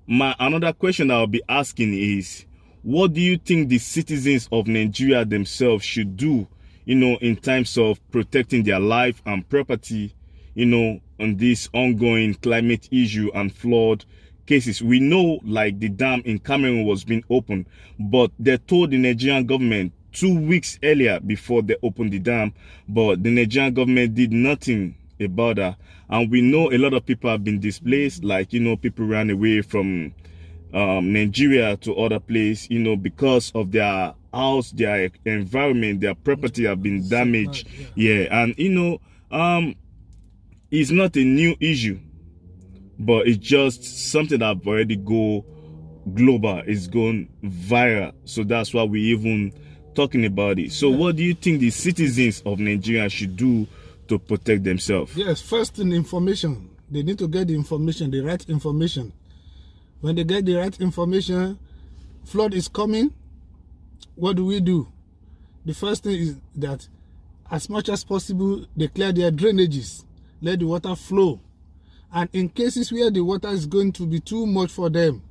my another question I'll be asking is, what do you think the citizens of Nigeria themselves should do, in terms of protecting their life and property, on this ongoing climate issue and flood cases? We know like the dam in Cameroon was being opened, but they told the Nigerian government 2 weeks earlier before they opened the dam, but the Nigerian government did nothing about that. And we know a lot of people have been displaced, like, people ran away from Nigeria to other place, because of their house, their environment, their property have been damaged. And it's not a new issue, but it's just something that already go global. It's gone viral, so that's why we even talking about it. So what do you think the citizens of Nigeria should do to protect themselves? Yes, first in information. They need to get the information, the right information. When they get the right information, flood is coming, what do? The first thing is that as much as possible, they clear their drainages, let the water flow. And in cases where the water is going to be too much for them,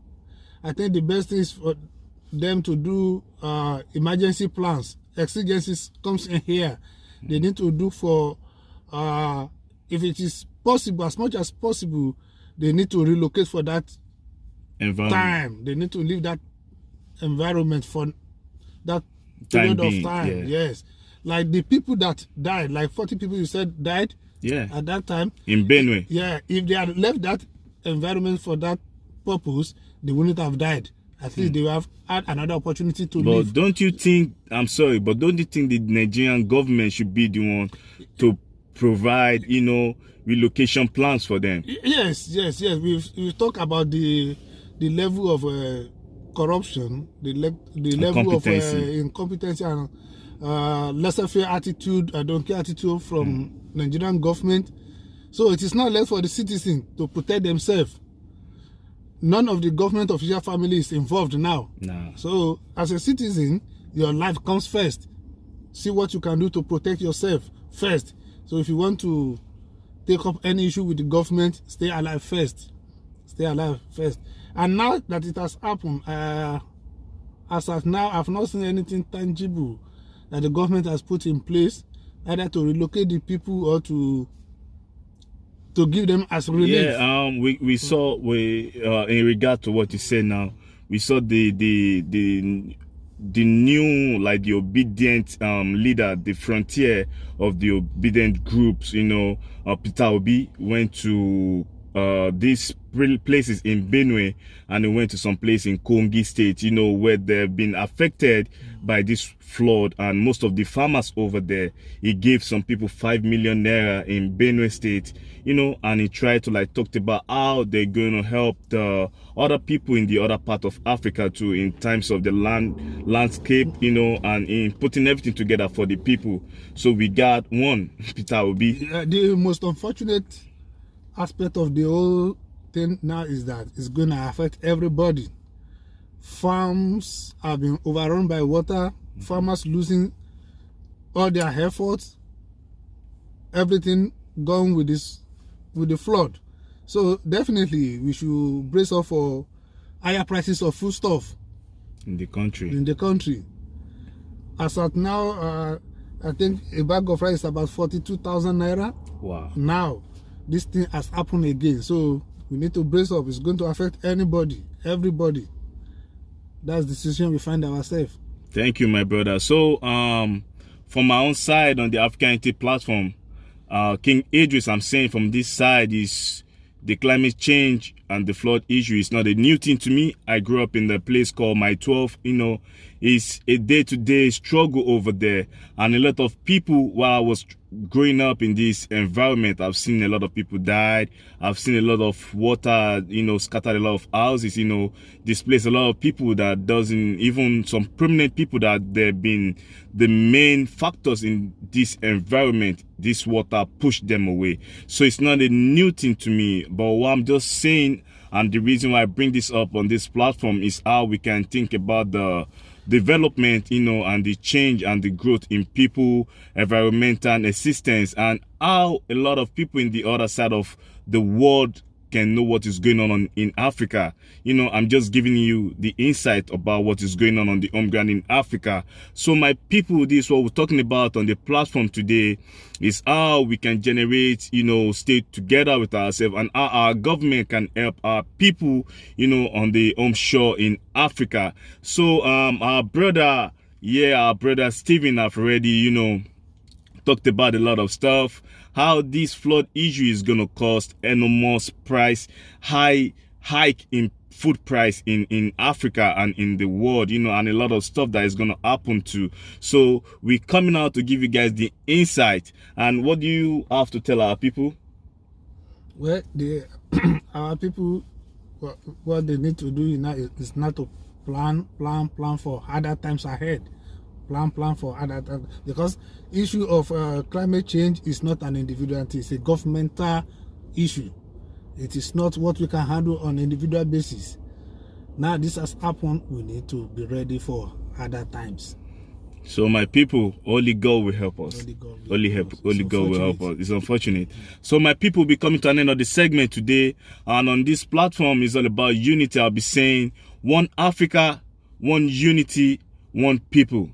I think the best thing is for them to do emergency plans. Exigencies comes in here. They need to do for, if it is possible, as much as possible, they need to relocate for that time. They need to leave that environment for that period of time. Yes. Like the people that died, like 40 people you said died at that time. In Benue. Yeah. If they had left that environment for that purpose, they wouldn't have died. At least they would have had another opportunity to live. But don't you think, I'm sorry, but don't you think the Nigerian government should be the one to provide, relocation plans for them? Yes. We've talked about the level of corruption, the level of incompetency and laissez-faire attitude, I don't care attitude from Nigerian government. So it is not left for the citizen to protect themselves. None of the government official family is involved now. So as a citizen, your life comes first. See what you can do to protect yourself first. So if you want to take up any issue with the government, stay alive first. Stay alive first. And now that it has happened, as of now, I've not seen anything tangible that the government has put in place, either to relocate the people or to give them as relief. Yeah, we saw in regard to what you said now, we saw the new, like the obedient leader, the frontier of the obedient groups, Peter Obi went to these places in Benue, and he went to some place in Kogi State, where they've been affected by this flood, and most of the farmers over there, he gave some people 5 million naira in Benue State, and he tried to talk about how they're going to help the other people in the other part of Africa too, in terms of the landscape, and in putting everything together for the people. So we got one, Peter Obi. The most unfortunate aspect of the whole thing now is that it's going to affect everybody. Farms have been overrun by water, farmers losing all their efforts, everything gone with the flood. So definitely we should brace up for higher prices of foodstuff in the country. As at now, I think a bag of rice is about 42,000 naira. Wow. Now this thing has happened again, so we need to brace up. It's going to affect anybody, everybody. That's the situation we find ourselves. Thank you, my brother. So from my own side on the AfricaUnity platform, KingIdris, I'm saying from this side, is the climate change and the flood issue is not a new thing to me. I grew up in the place called My 12, it's a day-to-day struggle over there. And a lot of people, while I was growing up in this environment, I've seen a lot of people died. I've seen a lot of water, scattered a lot of houses, displaced a lot of people that doesn't, even some prominent people that they've been the main factors in this environment. This water pushed them away. So it's not a new thing to me, but what I'm just saying, and the reason why I bring this up on this platform, is how we can think about the development, and the change and the growth in people, environmental assistance, and how a lot of people in the other side of the world can know what is going on in Africa. You know, I'm just giving you the insight about what is going on the home ground in Africa. So my people, this is what we're talking about on the platform today, is how we can generate, you know, stay together with ourselves, and how our government can help our people, you know, on the home shore in Africa. So our brother Stephen have already, you know, talked about a lot of stuff, how this flood issue is going to cost enormous hike in food price in Africa and in the world, you know, and a lot of stuff that is going to happen too. So we're coming out to give you guys the insight. And what do you have to tell our people? Well, our people, what they need to do now is not to plan for other times ahead. Plan for other times, because issue of climate change is not an individual thing, it's a governmental issue. It is not what we can handle on an individual basis. Now this has happened, we need to be ready for other times. So my people, only God will help us. Only God will help us. It's unfortunate. So my people, will be coming to an end of the segment today, and on this platform is all about unity. I'll be saying one Africa, one unity, one people.